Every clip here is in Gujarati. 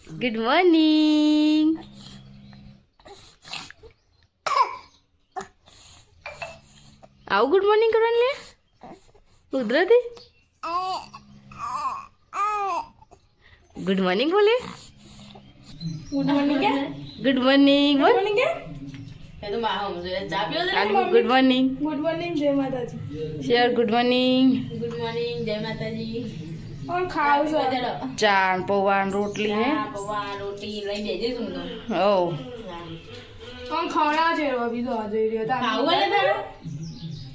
Good morning. આવું ગુડ મોર્નિંગ કરવાનું લે કુદરતી. ગુડ મોર્નિંગ બોલે. ગુડ મોર્નિંગ કે ગુડ મોર્નિંગ બોલ. મોર્નિંગ કે ગુડ મોર્નિંગ. ગુડ મોર્નિંગ જય માતાજી. Share good morning. Good morning જય માતાજી. કોણ ખાવ છો? ચા પૌવા રોટલી હે. પૌવા રોટી લઈ બેજે તું તો ઓ કોણ ખવડાવ છે એવો બીજો આ જોઈ રહ્યો તા ખાવું એટલે તારું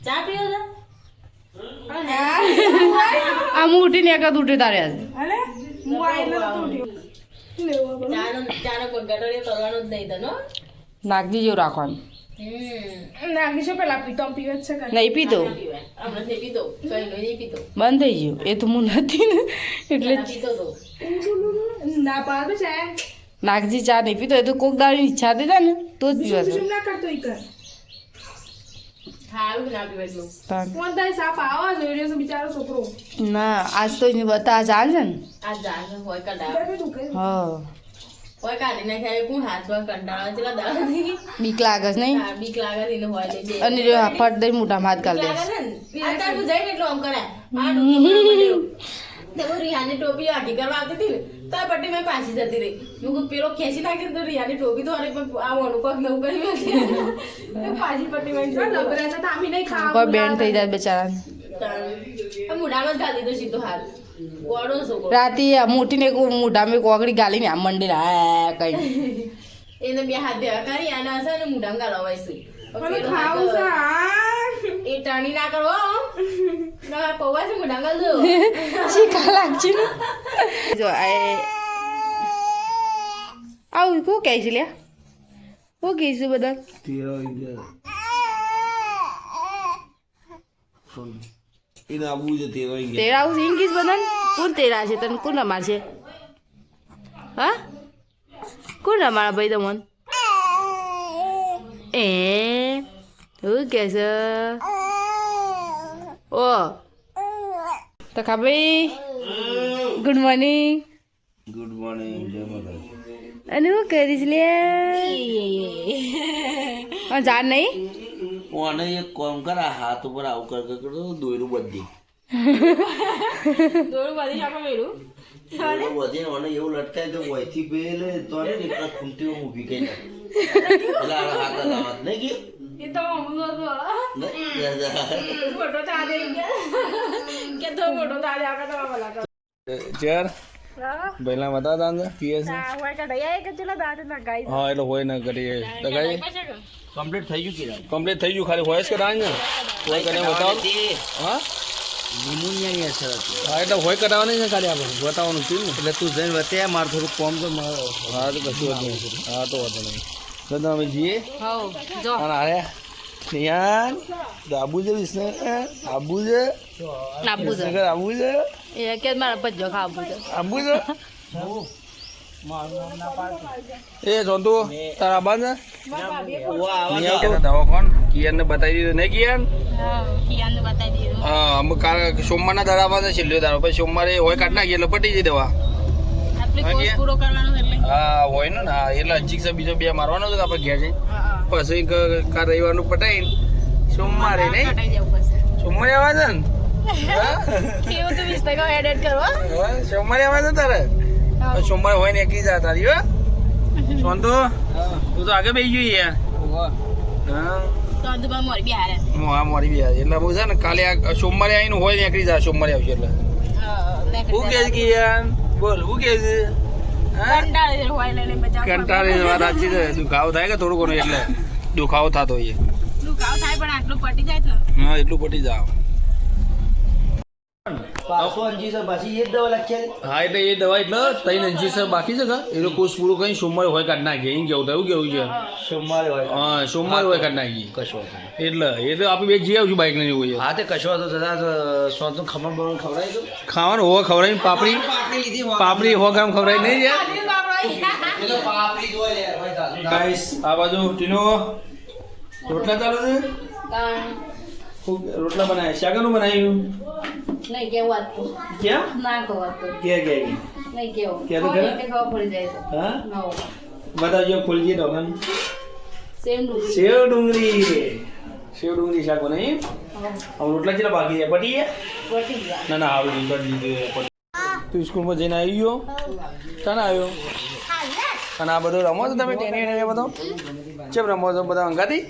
ચા પીવો તો આમ ઉઠીને એક જ ઉઠી તારે આજે. અરે હું આ એટલે તો ઉઠ્યો લેવો બોલો. ચાનો કોઈ ગટોરી કરવાનો જ નહીં તનો. નાગજી જેવું રાખવાનું. નાગી છે પેલા પીતમ પીવે જ છે કે નહીં પીતો હમણાં થી પીતો કઈ નહીં પીતો બંધ થઈ ગયું. એ તો હું નથી ને એટલે જ. પીતો તો ના પાડે છે નાગજી ચા નહીં પીતો. એ તો કોક દાવાની ઈચ્છા થઈ જાય ને તો જ પીવા છે. શું ના કરતો ઈ કર સારું ના પીવે એટલું. કોણ તારી સાપ આવા જોઈ રહ્યો છે બિચારો છોકરો ના આજ તો એને બતા ચાલે છે ને. આ જાણ હોય કડા બે તું કે હા હોય કાઢી નાખ્યા કોણ હાથમાં કંટાળા ચેલા દાડાથી બીક લાગે છે નહીં. બીક લાગે ને હોય તે બે અને જો ફટ દઈ મોટા હાથ કાઢ દે. લાગે ને આ તાર બુજાઈ ને એટલું આમ કરે આ તો રિહાની ટોપી આટી કરવા આવતી હતી ને તો આ પટ્ટી મેં પાછી જતી રહી. હું કહું પેલો ખેંચી નાખી તો રિહાની ટોપી તો અરે પણ આ મોનું પગ નવું કરી મેં પાછી પટ્ટી માં લબરા છે તામી નહીં ખાવા કોઈ બેન્ડ થઈ જાય બચારા. મુઢામાં જ ગાલી દો સીધો હાથ ગોળો છોકરો રાતે મોટીને મોઢામાં કોકડી ગાલીને આમ મંડી હા કઈ એને બે હાથ ભેગા કરી આને હશે ને મુઢામાં ગાલવા છે મને ખાવું છે એ ટાણી ના કરો ના પૌવા છે મુઢામાં ગાલ દો શીખા લાગશે ને. જો આવું શું કહે છે લ્યા શું કહે છે બધા. તેરા આવું ઇંગ્લિશ બધા કોણ તેરા છે તને કોણ રમાડ છે. હા કોણ રમાડા ભાઈ તમન એ શું કે છે. ઓ તો ભાઈ ગુડ મોર્નિંગ. ગુડ મોર્નિંગ જય માતાજી. અને શું કરીશ લે જાણ નહીં. હું આને એક કામ કર આ હાથ ઉપર આવું કર દોયરું બધી દોડું બધી આપો મેળું દોયરું બધી ને મને એવું લટકાય તો વયથી પેલે તો ને એટલા ખૂંટીઓ ઊભી કરી નાખે એટલે આ હાથ લાવત નહીં ગયું એ તો અમુલો તો ફોટો તો આદે કે તો ફોટો તો આદે આકા તો વાલા તો ચેર પહેલા બતા દાંત પીએ છે આ હોય કે દયા કે ચલા દાદ ના ગાઈ હા એટલે હોય ને કરીએ લગાઈ કમ્પ્લીટ થઈ ગયું કે કમ્પ્લીટ થઈ ગયું ખાલી હોય જ કરાય ને હોય કરીને બતાવો હા નિમોનિયાની અસર હતી હા એટલે હોય કરાવવાની છે ખાલી આપણે બતાવવાનું છે ને એટલે તું જઈને વતે મારું થોડું કોમ તો હા તો કશું વાત નહીં હા તો વાંધો નહીં તો અમે જઈએ હવ જો અને આરે યાર આબુ છે વિષ્ણુ આબુ છે આપવું છે વિષ્ણુ આબુ છે એ કે મારા ભજ્જો ખાવું છે. આબુ છે એ જોંતુ તારા આબા છે નહીં આવતો દવાખાન કિયાનને બતાવી દીધું નહીં કિયાન કિયાને બતાવી દીધું હા અમે સોમવારના દાડા છે છેલ્લો દાડો પછી સોમવારે હોય કાઢ નાખીએ એટલે પટી જાય દવા આટલી કોર્સ પૂરો કરવાનો એટલે હા હોય ને હા એટલે ઇન્જેક્શન બીજો બે મારવાનો હતો આપણે ઘેર જઈને પછી કા રવિવારનું પટાઈને સોમવારે નહીં કટાઈ જવું પડશે સોમવારે આવે છે ને કેવું તો 20% એડિટ કરવા હા, સોમવારે આવે છે તારે પછી સોમવારે હોય ને એકલી જા તારી હો સોનતો તું તો આગળ બેસી ગઈ યાર હા તો દુબા મોર બી હારે હું હા મારી બી એટલે બહુ છે ને કાલે સોમવારે આવીને હોય ને એકલી જા સોમવારે આવશે એટલે હું કે છે કે યાર બોલ હું કે છે હા કંટાળે હોય લઈને બચાવ કંટાળી વાત સાચી છે દુખાવો થાય કે થોડું ઘણું એટલે દુખાવો થતો હોય દુખાવ થાય પણ આટલું પટી જાય તો હા એટલું પટી જાવ 500 ઇન્જેક્શન પાછી એ જ દવા લખ્યા હા એટલે એ દવા એટલે ત્રણ ઇન્જેક્શન બાકી છે એ લોકો કોર્સ પૂરું કરીને સોમવારે હોય કાઢ નાખીએ એમ કેવું થયું કેવું છે સોમવારે હોય હા સોમવારે હોય કાઢ નાખીએ કશો એટલે એ તો આપણે બે જઈ આવશું બાઇક લઈને એવું હા તે કશો તો થતા સોનું ખમણ બમણ ખવડાવી દો ખાવાનું હો ખવડાવીને પાપડી 100 ગ્રામ ખવડાવી નહીં યાર ગાઈસ આ બાજુ ટીનો રોટલા ચાલુ છે ખૂબ રોટલા બનાવ્યા શાકાનું બનાવ્યું નહીં કેવું વાત તો કેમ ના કહો વાત તો કે નહીં કેવું કે તો ખરા? એટલે ખબર પડી જાય તો હા નવો બતાવજો ખોલજે ઢોકણ સેમ ડુંગળી સેવ ડુંગળી શાક બનાવી હવે રોટલા કેટલા બાકી છે પટી ગયા વટી ગયા ના ના આવડી પટી તું સ્કૂલમાં જઈને આવી ગયો ચાને આવ્યો અને આ બધું રમો છો તમે ટેને બધો ચેમ રમો છો બધા અંગાથી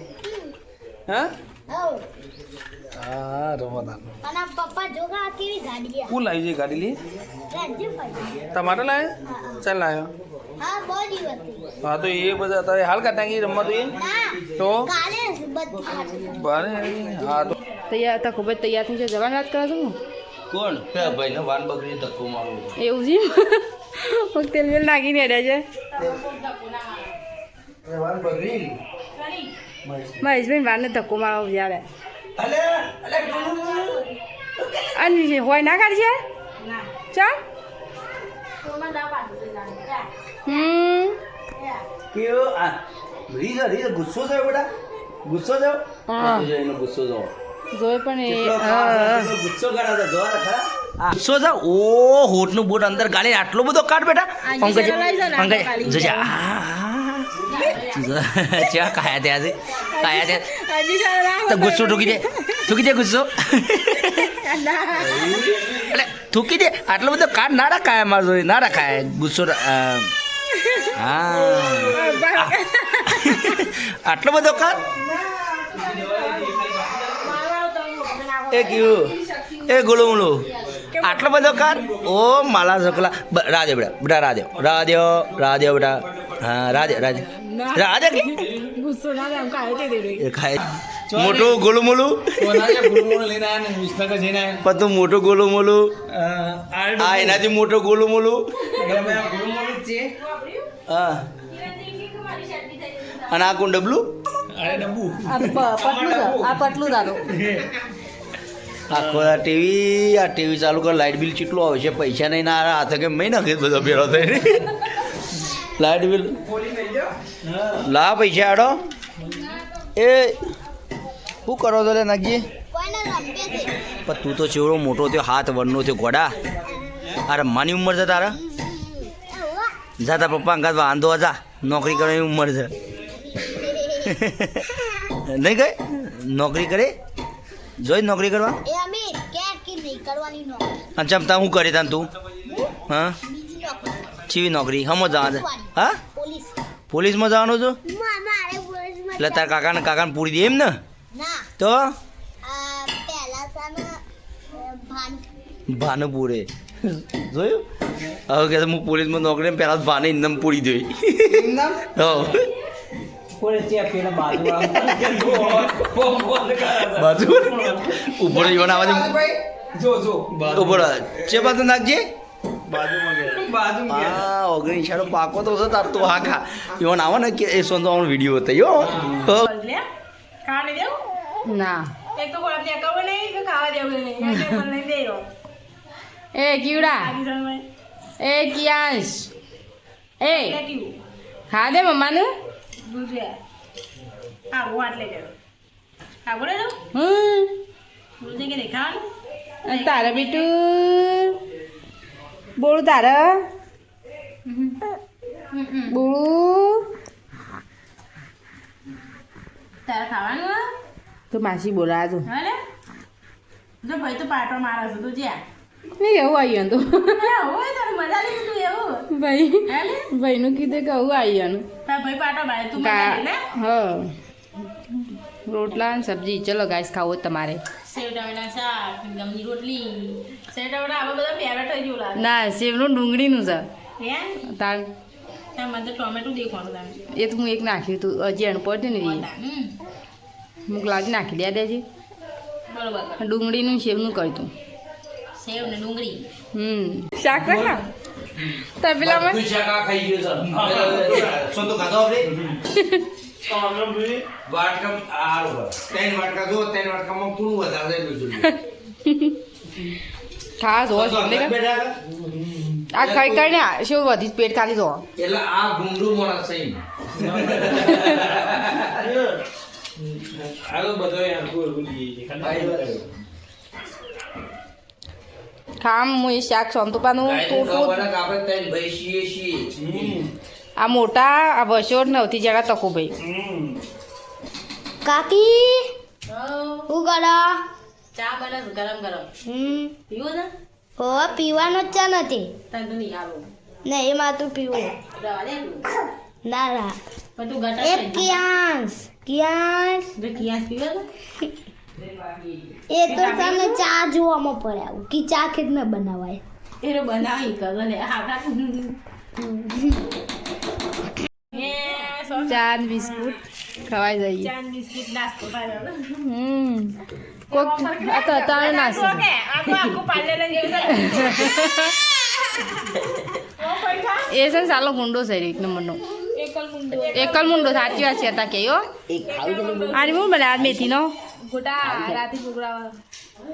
હા હા રમો તા અને પપ્પા જોગા કેવી ગાડી કોણ લાવી છે ગાડી લી રાજ્યભાઈ ટમાટર લાવ્યો ચાલ લાવ્યો હા બહુ દિવસથી હા તો એ બધા તારે હાલ કાઢી રમવા તો એ ના તો કાલે બધા બારે હા તો તૈયાર હતા ખૂબ જ તૈયાર થઈ છે જવાની વાત કરો છો હું કોણ ભાઈને વાન બગડી ધક્કો મારવો એવું છે પગ તેલ વેલ નાખીને હેડ્યા છે વાન બગડી મહેશભાઈ વારને ધક્કો મારવો જ્યારે અલે અલે અને હોય ના કાઢશે ચાલ કેવો આ રીઝ ગુસ્સો થયો બેટા ગુસ્સો થયો હા એનો ગુસ્સો જો જોઈ પણ એ ગુસ્સો કરાવતો જોવા ખરા ગુસ્સો છે ઓ હોઠનું બોટ અંદર ગાળી આટલો બધો કાઢ બેટા પંકજ જોજે ચા કાયા ત્યાં છે કાયા ત્યાં તો ગુસ્સો ઠૂકી દે ગુસ્સો એટલે થૂકી દે આટલો બધો કાઢ ના રાખાય મારે જોઈ ના રાખાય ગુસ્સો હા આટલો બધો કાઢ એ કયું એ ગોળું મૂળું આટલો બધો કાર ઓ માલા છોકલા રાધે બેટા રાધે બેટા હા રાધે કે ગુસ્સો ના આમ કાઢે તે દે એ ખાય મોટું ગોલું મોલું લઈને આવ્યા ને વિસનગર જઈને આવ્યા પછી મોટું ગોલું મોલું આ એનાથી મોટું ગોલું મોલું હા અને આ કોણ ડબલું અરે ડબ્બુ આ પટલું દાદો આખો આ ટીવી ચાલુ કર લાઇટ બિલ કેટલું આવે છે પૈસા નહીં ના હાથે કે મેં નાખી બધો ભેળો થઈને લાઇટ બિલ લા પૈસા આડો એ શું કરો છો લે નાગજી કોઈને રમે છે પણ તું તો ચેવડો મોટો થયો હાથ વનનો થયો ગોડા આ રમવાની ઉંમર છે તારા જા તારા પપ્પા અંગાત વાંધો જા નોકરી કરવાની ઉંમર છે નહીં ગઈ નોકરી કરે જોઈ નોકરી કરવા એ અમે ક્યાં કે નહીં કરવાની નોકરી અને ચમતા હું કરી તાન તું હા બીજી નોકરી ચીવી નોકરી હમો જવા દે હા પોલીસ પોલીસમાં જવાનું છું મારે પોલીસમાં એટલે તારા કાકાને પૂરી દે એમ ને ના તો પહેલા સામે ભાનુપુરે જોયું હવે કે હું પોલીસમાં નોકરી પહેલાં ભાને ઇન્દમ પૂરી દઈ હો બાજુ ઉપર જવાના આવાજ ઉપર છે બાજુ નાખજે હા ઓગણી ઈશાળો પાકો તો છે તાર તો હા ખા એવન આવો ને કે એ સોનો વિડીયો હતો યો ખાવા નહીં દેવું ના એક તો કોઈ આપણે કહું નહીં કે ખાવા દેવું નહીં એટલે પણ નહીં દેવો એ કીવડા એ કિયાંશ એ ખા દે મમ્માનું દૂધ હા હું આટલે ગયો હા બોલે તો દૂધ કે નહીં ખાવાનું તારે બીટું બોલું તારે બોલું તારે ખાવાનું તો માસી બોલા તું હા ને જો ભાઈ તો પાટો મારે છે તું જ્યાં નહીં એવું આવ્યું તો હોય તારે મજા લીધું તું એવું ભાઈ હે ને ભાઈનું કીધું કે આવું આવ્યું તારા ભાઈ પાટો મારે તું મજા લે ને હા રોટલા અને સબ્જી ચલો ગાઈસ ખાવો જ તમારે સેવ ટામેટા શાક ગમની રોટલી સેવ ટામેટા આવા બધા ફેવરેટ થઈ ગયું લાગે ના સેવનું ડુંગળીનું છે હે તાર મને તો ટોમેટું દેખવાનું તમે એ તો હું એક નાખ્યું હતું હજી એનું પડ્યું ને એ મુક લાવી નાખી દે દેજે બરોબર ડુંગળીનું સેવનું કર્યું તું સેવ ને ડુંગળી શાક ના તો પેલા બધું શાક આ ખાઈ ગયું છે સોતો ખાધો આપણે વાટકા આ ત્રણ વાટકા જો ત્રણ વાટકામાં પૂરું વધારે બીજું ખા જો આ ખાઈ કરીને શું વધી પેટ ખાલી જો એટલે આ ગુંડું મોણા સહી આ તો બધો યાર કોઈ ભૂલી ગઈ છે ખામ હું એ શાક સોંતુપાનું ટોટું આપણે ત્રણ ભાઈ છીએ આ મોટા આ બસો 9 જણા તકો ભાઈ કાકી હું કરો ચા બને છે ગરમ ગરમ પીવું છે હો પીવાનો જ ચા નથી તને તો નહીં આવું ને એ માં તું પીવું રવા દે તું ના ના પણ તું ઘટા એક કિયાસ જો કિયાસ પીવે તો એ તો તમને ચા જોવામાં પડે આવું કે ચા ખેત ન બનાવાય એરો બનાવી કરો ને આપણા ચા ને બિસ્કુટ ખવાઈ જઈએ ચાન બિસ્કિટ નાસ્તો થાય કોક આ તો અત્યારે નાસ્તો છે. આખું પાર્લર જેવું એ છે ને સાલો ગુંડો છે એક નંબરનો એકલ મુંડો સાચી વાત છે હતા કે યો આની હું બને આજ મેથીનો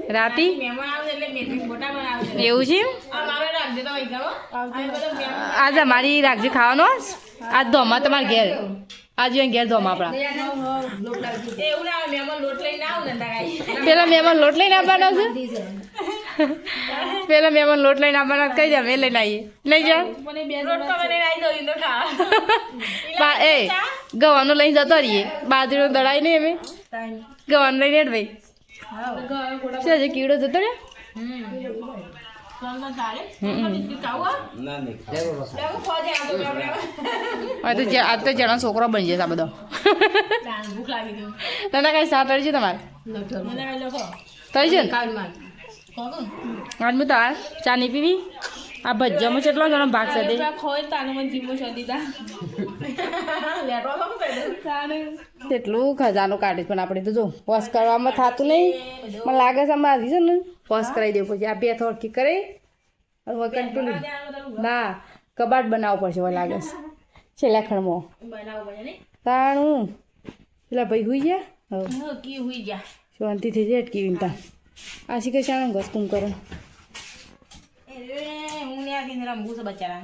રાતી મહેમાન આવે એટલે મેથી મોટા બનાવે એવું છે મારે રાખજે તો વહી ગયો આજ અમારી રાખજે ખાવાનો આજ ધોમા તમારા ઘેર આજ ઘેર ધોમા આપણા એવું ના આવે મહેમાન લોટ લઈને આવું ને તારા પેલા મહેમાન લોટ લઈને આવવાના છે પેલા મહેમાન લોટ લઈને આવવાના કઈ જાવ એ લઈને આવીએ લઈ જા લોટ તો મને આવી દઉં તો ખા એ ગવાનો લઈને જતો રહીએ બાજરીનો દળાઈ નહીં અમે ગવાનો લઈને હેડ ભાઈ શું હજી કીડો જતો રે આજ તો જણા છોકરો બની જશે આ બધો ભૂખ લાગી ગઈ તને કઈ સાત તળી છે તમારે મને લોકો તળી છે ને કાલમાં આજ હું તાર ચા નહીં પીવી આ ભજ્જામાં કેટલો જણો ભાગ છે તે તેટલું ખજાનો કાઢીશ પણ આપણે તો જો વોશ કરવામાં થતું નહીં મને લાગે છે અમારી છે ને વોશ કરાવી દેવું પછી આ બે થોડકી કરી અને કંટ્રોલ ના કબાટ બનાવવું પડશે હવે લાગે છે છેલ્લા ખણમાં બનાવું પડે ને તાણું પેલા ભાઈ હુઈ ગયા હવે કી હુઈ જા શાંતિ થઈ જાય અટકી વિનતા આ શીખે શાણ ઘસ કુમ કરો હું ને આખી રમવું છે બચારા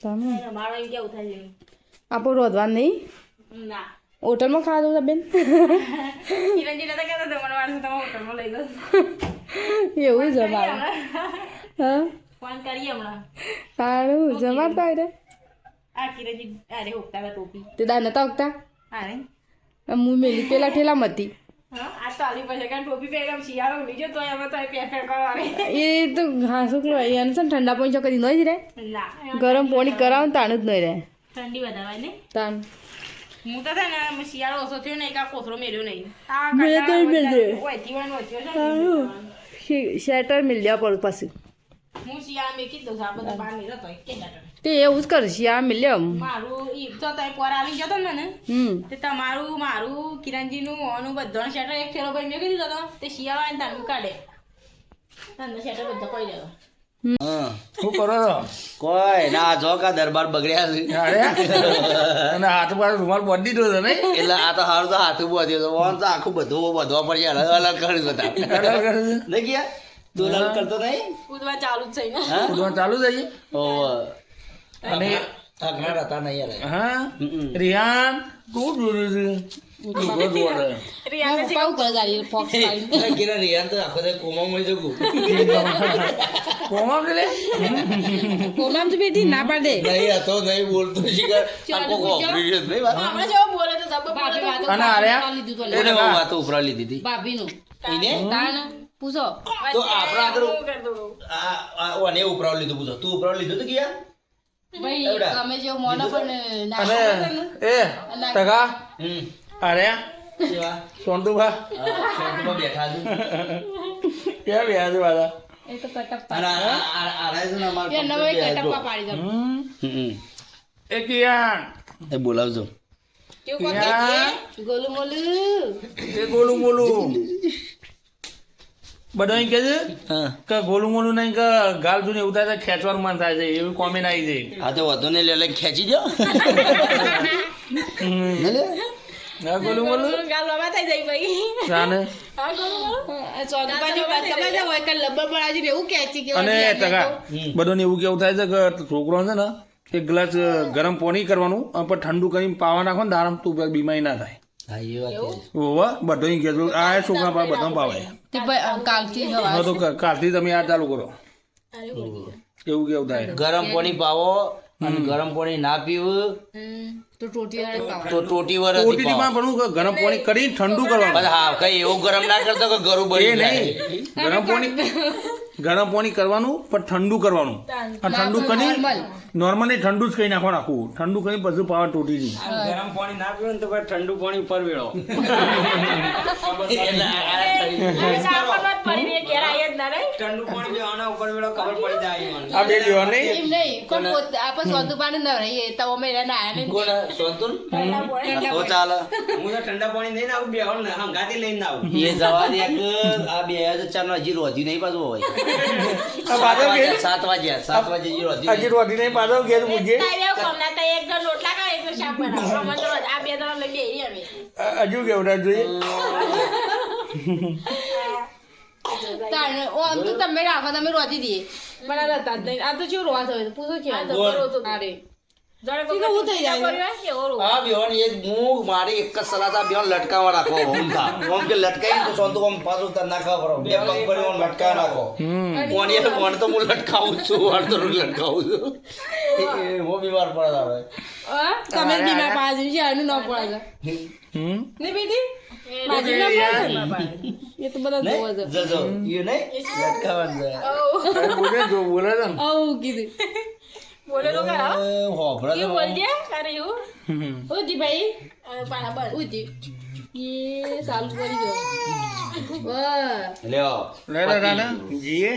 તમે મારો એમ કેવું થાય છે આપો રોધવા નહીં ના હોટલમાં ખાવા દઉં બેન કિરણજી નતા કહેતા જમણવાર છે તમે હોટલમાં લઈ લો એવું છે મારું હા ફોન કરીએ હમણાં તારું જમાડતા હોય રે આ કિરણજી અરે હોકતા હતા ટોપી તે દા નતા ઉગતા અરે હું મેલી પેલા ઠેલામાં હતી હા આ તો આલી પછી કારણ ટોપી પહેરમ શિયાળો ઉડી ગયો તો એમાં તો પેફેર કરવાની એ તો ઘાસ ઉકલો એને છે ને ઠંડા પાણી ચોકડી નહીં જ રે ના ગરમ પાણી કરાવો ને તાણ જ નહીં રહે ઠંડી વધારવાય ને તાણ હું તો છે ને શિયાળો ઓછો થયો નહીં કા કોથળો મેળ્યો નહીં આ મેં તો મેળ્યો. ઓયથી વાળો ઓછો છે શેટર મિલ જવા પડું પાછું હું શિયાળા મેકી જ દઉં છું આ બધા બહાર મેળ્યો તો કે જાતો તે એવું જ કરશે આ મિલ્યો મારું ઈ તો તઈ પર આવી જતો ને મને તે તમારું મારું કિરણજીનું ઓનું બધાનું શેટર એક થેલો ભાઈ મેં કીધું તો તે શિયાળો આવીને તારું કાઢે તને શેટર બધા કોઈ લેવા હા શું કરો છો કોઈ ના જો કા દરબાર બગડ્યા છે અરે અને હાથ પર રૂમાલ બાંધી દીધો છે નહીં એટલે આ તો હારું તો હાથું બોધ્યો તો ઓન તો આખું બધું બધવા પડશે અલગ અલગ કરી બધા નહીં ગયા તું અલગ કરતો નહીં ઉદવા ચાલુ જ છે ને હા ઉડવાનું ચાલુ થઈ ગઈ ઓવ અને આગળ હતા નહીં યાર હા રિયાન તું જોડે છે પાઉ કરે ગાડી ફોક્સ પાડી કિરણ યાર તો આખો દે કોમા મળી જગું કોમા પેલે કોલામ તો બેટી ના પાડે નહીં હતો નહીં બોલતો શીખર આખો કોપરેશન નહીં વાત હમણાં જેવો બોલે તો જબ બોલે અને આર્યા લીધું તો એને વાતો ઉપરા લીધી હતી ભાભીનું એને તાણ પૂછો તો આપણા આગળ આ ઓને ઉપરાવ લીધું પૂછો તું ઉપરાવ લીધું તો ગયા ભાઈ એવડા. તમે જેવું મોનો પણ અને એ ટકા હમ આર્યા કેવા સોનતુભા શોર્ટમાં બેઠા છું ક્યાં બેહ્યા છે પાછા એ તો કટક અને આ છે ને અમાર એ નવો કટકમાં પાડી દો એ કિયાન એ બોલાવજો કિયાન ગોલું મોલું એ ગોલું મોલું બધા એમ કે છે હા કે ગોલું મોલું નહીં કે ગાલ જૂને એવું થાય છે ખેંચવાનું મન થાય છે એવી કોમેન્ટ આવી છે આ તો વધુ ને લે ખેંચી દો ને લે ના ગોલું મોલું ગાલ લવા થઈ જાય ભાઈ જાને હા ગોળું ચોથું બાજુ ખબર છે હોય કે લબ્બર પર આજુ એવું ખેંચી કે અને ટકા બધાને એવું કેવું થાય છે કે છોકરો છે ને એક ગ્લાસ ગરમ પાણી કરવાનું અને પછી ઠંડુ કરીને પાવા નાખો ને દારામ તું બીમારી ના થાય હા એ વાત છે. ઓવા બધો અહીં કહેજો આ છોકરા પાસે બધા ભાવે તે ભાઈ કાલથી જવા હા તો કાલથી તમે આ ચાલુ કરો એવું કેવું થાય ગરમ પાણી પાવો અને ગરમ પાણી ના પીવું તો ટોટી વાળે પાવા. તો ટોટી વરસ ઓટીટીમાં પણ હું ગરમ પાણી કરીને ઠંડુ કરવાનું હા કઈ એવું ગરમ ના કરતો કે ગરું એ બળી નહીં ગરમ પાણી કરવાનું પણ ઠંડુ કરવાનું અને ઠંડુ કરી નોર્મલી ઠંડુ જ કહી નાખવાનું આખું ઠંડુ કરી પછી પાવા ટોટી ગરમ પાણી ના પીવું ને તો પછી ઠંડુ પાણી ઉપર વેળો ઠંડુ પાણી પીવાના ઉપર વેળો ખબર પડી જાય મને. આ બે લેવા નહીં એમ નહીં પણ પોતે આપણે સોતું પાણી ન રહીએ તો અમે એને નાયા નહીં. કોણ સોનતુન તો ચાલે હું તો ઠંડા પાણી લઈને આવું બે હંગાથી લઈને આવું એ જવા દે કે આ 2004 નો હજી રોજી નહીં પાછું હોય આ પાછળ કે 7 વાગ્યા હજી રોજી હજી રોટી નહીં પાછો ઘેર મૂકજે હજુ કેવડા જોઈએ તાણે ઓ આમ તો તમે રાખો તમે રોજી દઈએ પણ આ રતા જ નહીં. આ તો કેવું રોવા થયું પૂછો કે અરે હું થઈ જાય આ બેહોન એક હું મારી એક જ સલાહ આ બેહોન લટકાવા રાખો ઊંધા ઓમ કે લટકાઈ તો સોંતું આમ પાછું તર નાખવા પડો બે પગ પર ઓમ લટકાવા રાખો કોણ તો હું લટકાવું જ છું વાળ તો લટકાવું છું હું બીમાર પડે આવે તમે બીમાર પાડી છે આનું ન પડે ને બેટી બાજુ ના પડે એ તો બધા જોવા છે. જજો એ નહીં લટકાવાનું છે બોલે જો બોલે છે ને આવું કીધું હોભળા ઉજી ભાઈ ઉજી એ ચાલુ કરી દો વાહ લ્યો લેડો રાના જીએ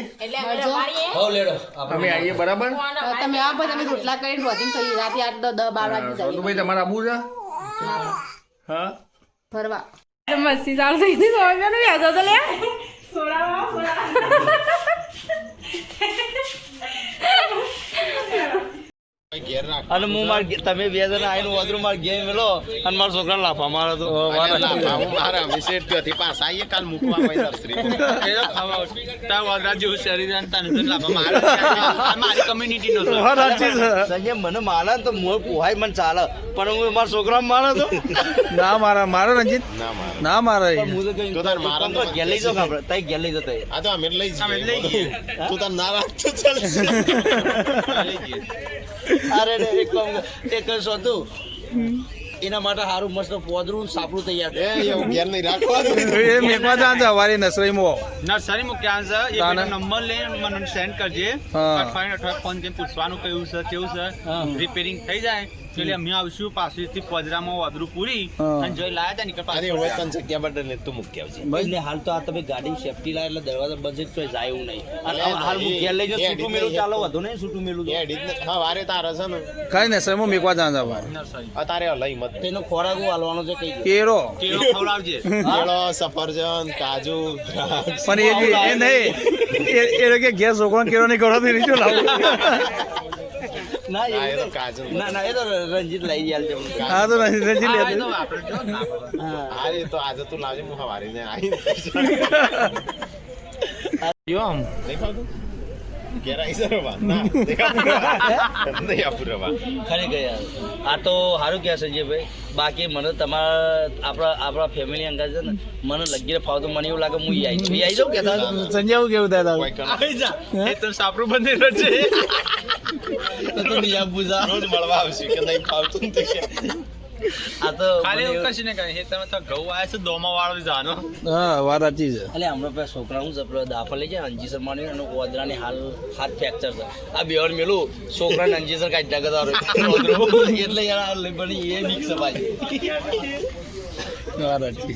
હો લેડો અમે આવીએ બરાબર તમે આ પછી અમે રોટલા કરીને રોટીને ખાઈએ રાતે 8 10 12 વાગે તો ભાઈ તમારે આબુ છે હા ફરવા મસ્તી ચાલુ થઈ ગઈ સોળા ને વ્યાજો તો લે અને હું માર તમે બે જણા આવીને વાદરું માર ઘેર મેલો અને મારા છોકરા લાફા મારો તો સંજય મને મારે ને તો મોર પોહાય મને ચાલે પણ હું મારા છોકરા મારે તો ના મારા મારો રંજીત ના મારે હું તો કઈ ઘેર લઈ જાઓ આપણે તઈ ઘેર લઈ જતા અરે રે એક કામ કર, એક કરશો તું એના માટે સારું મસ્ત પોદરું સાપડું તૈયાર છે એ મેકવા જા સવારે નસરીમાં નર્સરી મૂક્યા છે એક તાને? નંબર લઈને મને સેન્ડ કરજે હા. અઠવાડિયે ફોન કરીને પૂછવાનું કયું છે કેવું છે રિપેરિંગ થઈ જાય એટલે અમે આવીશું પાછળથી પજરામાં વાદરું પૂરી હા. અને જોઈ લાયા તા નીકળ પાછું એટલે હાલ તો આ તમે ગાડી સેફટી લાય એટલે દરવાજા બંધ છે તો જાય એવું નહીં અને હાલ હું ઘેર લઈ જાઉં છૂટું મેલું ચાલો વધુ નહીં છૂટું મેલું તો. કઈ નસરીમાં મેકવા જા સવારે નર્સરી તેનો ખોરાક હું હાલવાનો છે કઈ કેરો કેળો ખવડાવજે સફરજન કાજુ પણ એ નહીં એ કે ઘેર છોકરો કેરો નહીં કરો તો નીચે લાવું ના હા, એ તો એવું કાજુ. ના ના એ તો રંજીત લઈ જાય છે હા તો રંજીત આ લે તો આપણે જો ના પડે. હા હા એ તો આજે તું લાવજે હું હવારી ને આવી જો આમ દેખાતું ઘેર આવી સરવા ના દેખાતું નહીં આપુરવા ખરેખર યાર આ તો સારું કહે સંજયભાઈ બાકી મને તમારા આપણા ફેમિલી અંગા છે ને મને લગીને ફાવતું મને એવું લાગે હું આવી જાઉં કે સંજય આવું કેવું થાય તારું કોઈ કણ આવી જા એ તો સાપરું બંધેલું છે તો નહીં આપું જા રોજ મળવા આવશે કે નહીં ફાવતું ને તો કે આ તો ખાલી મને એવું એવું- કશું નહીં કરે તમે તો ઘઉં આવ્યા છે દોમા વાળો જાનો હા વાત સાચી છે એટલે હમણાં પેલા છોકરા હું પેલો દાફા લઈ જાય અંજીસર માની અને ઓદરાની હાથ ફ્રેક્ચર છે આ બેવડ મેલું છોકરાને અંજીસર કાઢી નાખે એટલે યાર આ બની એ મિક્સ પાછી વાત સાચી